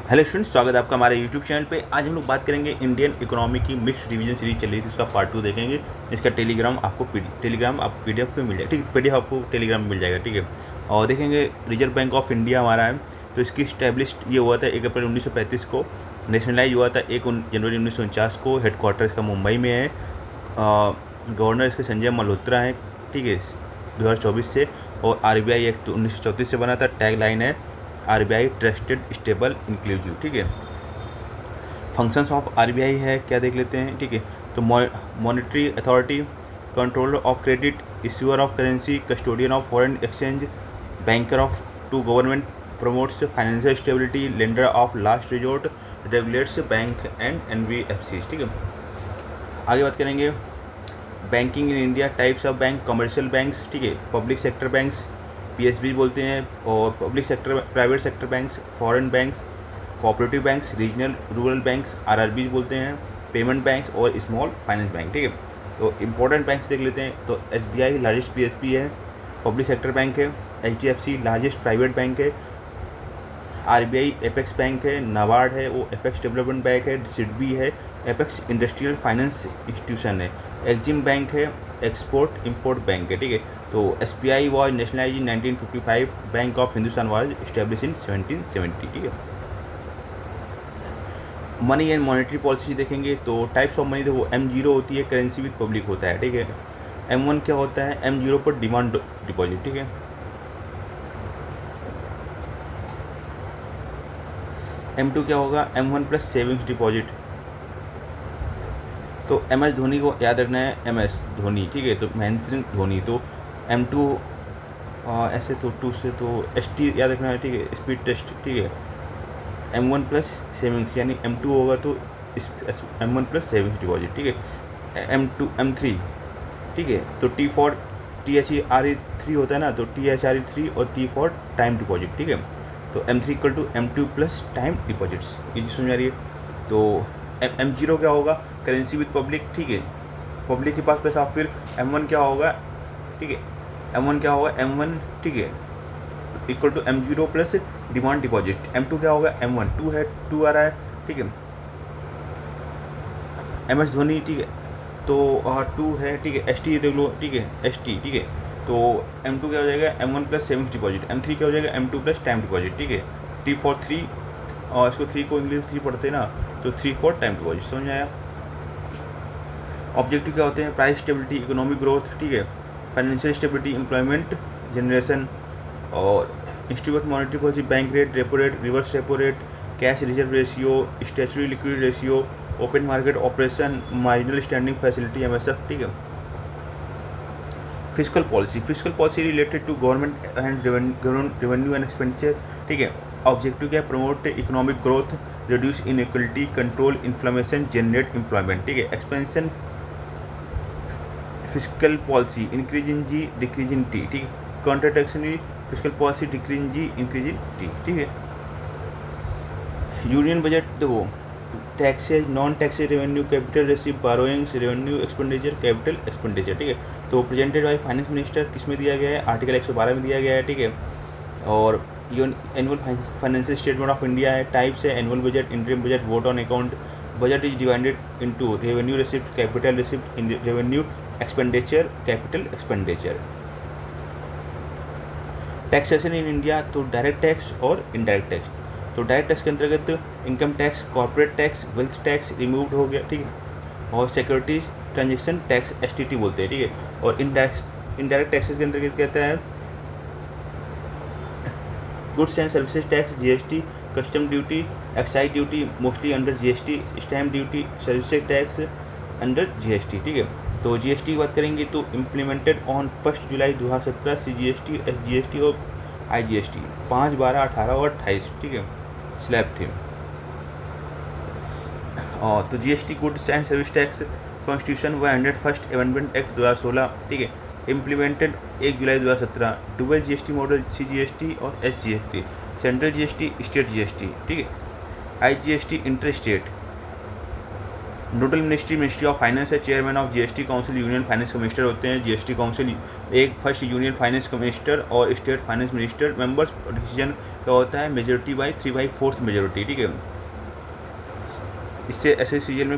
Hello students, स्वागत है आपका हमारे यूट्यूब चैनल पे। आज हम लोग बात करेंगे इंडियन इकोनॉमी की मिक्स्ड रिवीजन सीरीज चल रही थी, उसका पार्ट 2 देखेंगे। इसका टेलीग्राम आपको पीडीएफ पे मिल जाएगा, ठीक है। पीडीएफ आपको टेलीग्राम में मिल जाएगा, ठीक है। और देखेंगे रिजर्व बैंक ऑफ इंडिया हमारा है, तो इसकी स्टैब्लिश्ड ये हुआ था 1 अप्रैल 1935 को। नेशनलाइज हुआ था 1 जनवरी 1949 को। हेडक्वार्टर इसका मुंबई में है। गवर्नर इसके संजय मल्होत्रा हैं, ठीक है, 2024 से। और आरबीआई एक्ट 1934 से बना था। टैग लाइन है आरबीआई ट्रस्टेड स्टेबल इंक्लूसिव, ठीक है। फंक्शंस ऑफ आरबीआई है क्या, देख लेते हैं, ठीक है। तो monetary authority, controller of credit, issuer of currency, custodian of foreign exchange, banker of to government, promotes financial stability, lender of last resort, regulates bank and NBFC, ठीक है। आगे बात करेंगे banking in India, types of bank, commercial banks, ठीक है, public sector banks PSB बोलते हैं, और public sector private sector banks, foreign banks, cooperative banks, regional rural banks RRB बोलते हैं, पेमेंट बैंक्स और स्मॉल फाइनेंस बैंक, ठीक है। तो इंपॉर्टेंट बैंक्स देख लेते हैं। तो एसबीआई लार्जेस्ट पीएसबी है, पब्लिक सेक्टर बैंक है। एचडीएफसी लार्जेस्ट प्राइवेट बैंक है। आरबीआई एपेक्स बैंक है। नाबार्ड है वो एपेक्स डेवलपमेंट बैंक है। सिडबी है एपेक्स इंडस्ट्रियल फाइनेंस इंस्टीट्यूशन है। एक्जिम बैंक है, एक्सपोर्ट इंपोर्ट बैंक है, ठीक है। तो SBI was nationalise in 1955, bank of Hindustan was establish in 1770, ठीक है। मनी एंड मॉनेटरी पॉलिसी देखेंगे तो टाइप्स ऑफ मनी देखो, M0 होती है, करेंसी विद पब्लिक होता है, ठीक है। M1 क्या होता है, M0 पर डिमांड डिपॉजिट, ठीक है। M2 क्या होगा, M1 प्लस सेविंग्स डिपॉजिट। तो MS धोनी को याद रखना है, MS धोनी, ठीक है। तो महेंद्र सिंह धोनी। तो M2 ऐसे तो 2 से तो ST याद रखना है, ठीक है, स्पीड टेस्ट, ठीक है। M1 प्लस सेविंग्स यानी M2 होगा तो M1 प्लस सेविंग्स डिपॉजिट, ठीक है। M3, ठीक है। तो T फॉर THRE3 होता है ना, तो THRE3 और T फॉर टाइम डिपॉजिट, ठीक है। तो M3 equal to M2 plus time deposits, easy समझ आ रही है। तो M0 क्या होगा, करेंसी विद पब्लिक, ठीक है, पब्लिक के पास पैसा। फिर M1 क्या होगा, ठीक है, M1 क्या होगा, M1, ठीक है, equal to M0 plus demand deposit. M2 क्या होगा, M1 2 है, 2 आ रहा है, ठीक है। MS धोनी, ठीक है, तो 2 है, ठीक है। ST देख लो, ठीक है, ST, ठीक है। तो M2 क्या हो जाएगा, M1 plus savings deposit. M3 क्या हो जाएगा, M2 प्लस टाइम डिपॉजिट, ठीक है। T फॉर 3, और इसको 3 को इंग्लिश 3 पढ़ते हैं ना, तो 3 फॉर टाइम डिपॉजिट, समझ आया। ऑब्जेक्टिव क्या होते हैं, प्राइस स्टेबिलिटी, इकोनॉमिक ग्रोथ, ठीक है, फाइनेंशियल स्टेबिलिटी, एम्प्लॉयमेंट जनरेशन, और institute monetary policy, bank rate, repo rate, reverse repo rate, cash reserve ratio, statutory liquidity ratio, open market operation, marginal standing facility MSF, ठीक है। Physical policy related to government and revenue and expenditure, ठीक है। Objective क्या है, promote economic growth, reduce inequality, control inflammation, generate employment, ठीक है। Expansion physical policy, increase in G decrease in T, ठीक है। Contractionary physical policy, decrease in G increase in T, ठीक है। यूनियन बजट देखो, taxes, non taxes revenue, capital receive, borrowings, revenue expenditure, capital expenditure, ठीक है। तो presented by finance minister किस में दिया गया है, आर्टिकल 112 में दिया गया है, ठीक है। और annual financial statement of India है। टाइप्स है annual budget, interim budget, vote on account. Budget is divided into revenue receipt, capital receipt, revenue expenditure, capital expenditure. Taxation in India, तो डायरेक्ट टैक्स और इनडायरेक्ट टैक्स। तो direct tax के अंतर्गत income tax, corporate tax, wealth tax removed हो गया, ठीक है। और सिक्योरिटीज ट्रांजेक्शन टैक्स STT बोलते हैं, ठीक है। और इनडायरेक्ट टैक्सेस के अंतर्गत कहता है goods and services tax, GST, custom duty, excise duty mostly under GST, stamp duty, services tax under GST, ठीक है। तो GST की बात करेंगे तो इम्प्लीमेंटेड ऑन 1 जुलाई 2017 CGST, SGST और IGST 5, 12, 18 और 28, ठीक है, स्लैब थे। और तो GST goods and service tax constitution व 101st अमेंडमेंट एक्ट 2016, ठीक है, इम्प्लीमेंटेड 1 जुलाई 2017। डुअल GST मॉडल, CGST और SGST, central GST, state GST, ठीक है। IGST inter state, nodal ministry of finance है। Chairman of GST council union finance का minister होते हैं। जीएसटी काउंसिल एक फर्स्ट यूनियन फाइनेंस का मिनिस्टर और state finance minister members. Decision क्या होता है, मेजोरिटी बाई 3/4 मेजोरिटी, ठीक है। इससे एसएससीजीएल में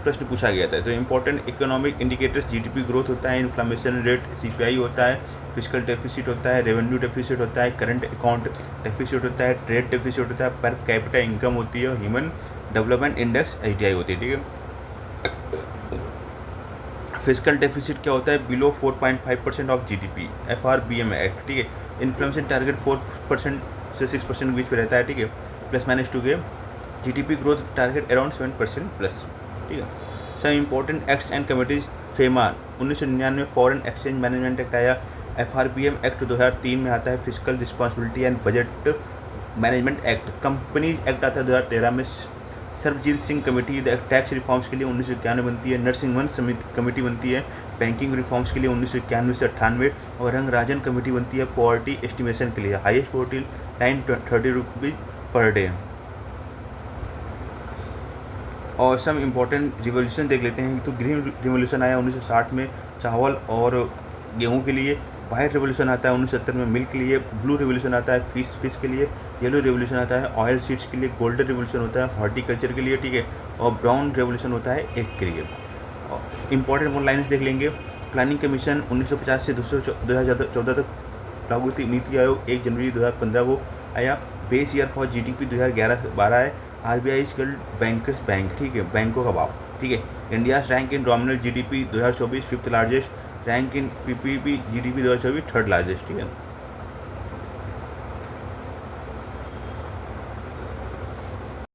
प्रश्न पूछा गया था। तो important economic indicators, GDP growth होता है, इन्फ्लेमेशन रेट सीपीआई होता है, फिजिकल डेफिसिट होता है, रेवेन्यू डेफिसिट होता है, करंट अकाउंट डेफिसिट होता है, ट्रेड डेफिसिट होता है, पर कैपिटा इनकम होती है, ह्यूमन डेवलपमेंट इंडेक्स एचडीआई होती है, ठीक है। फिजिकल डेफिसिट क्या होता है, below 4.5% of GDP, FRBM act, ठीक है। इन्फ्लेमेशन टारगेट 4% से 6% के बीच में रहता है, ठीक है, प्लस माइनस 2 के। GDP growth target around 7% plus, ठीक है। Some important acts and committees, FEMA 1999 foreign exchange management act आया। एफआरबीएम एक्ट 2003 में आता है, physical responsibility and budget management act. Companies act आता है 2013 में। Sarvjeet Singh committee tax reforms के लिए 1991 बनती है। नरसिंहन समिति कमेटी बनती है बैंकिंग रिफॉर्म्स के लिए 1991 से 98। और रंगराजन कमेटी बनती है पॉवर्टी एस्टिमेशन के लिए। Highest poverty line 30 rupees per day. और सम इम्पॉर्टेंट रिवोल्यूशन देख लेते हैं। तो ग्रीन रिवोल्यूशन आया 1960 में चावल और गेहूं के लिए। वाइट रिवोल्यूशन आता है 1970 में मिल्क के लिए। ब्लू रिवोल्यूशन आता है फिश के लिए। येलो रिवोल्यूशन आता है ऑयल सीड्स के लिए। गोल्डन रिवोल्यूशन होता है हॉर्टिकल्चर के लिए, ठीक है। और ब्राउन रिवोल्यूशन होता है एग के लिए। इंपॉर्टेंट वन लाइन्स देख लेंगे। प्लानिंग कमीशन 1950 से 2014 तक लागू थी। नीति आयोग 1 जनवरी 2015 को आया। बेस ईयर फॉर जीडीपी 2011-12 है। आरबीआई स्किल्ड बैंकर्स बैंक, ठीक है, बैंकों का भाव, ठीक है। India's rank in nominal GDP 2024 5th largest. Rank in PPP GDP 2024 3rd largest, ठीक है।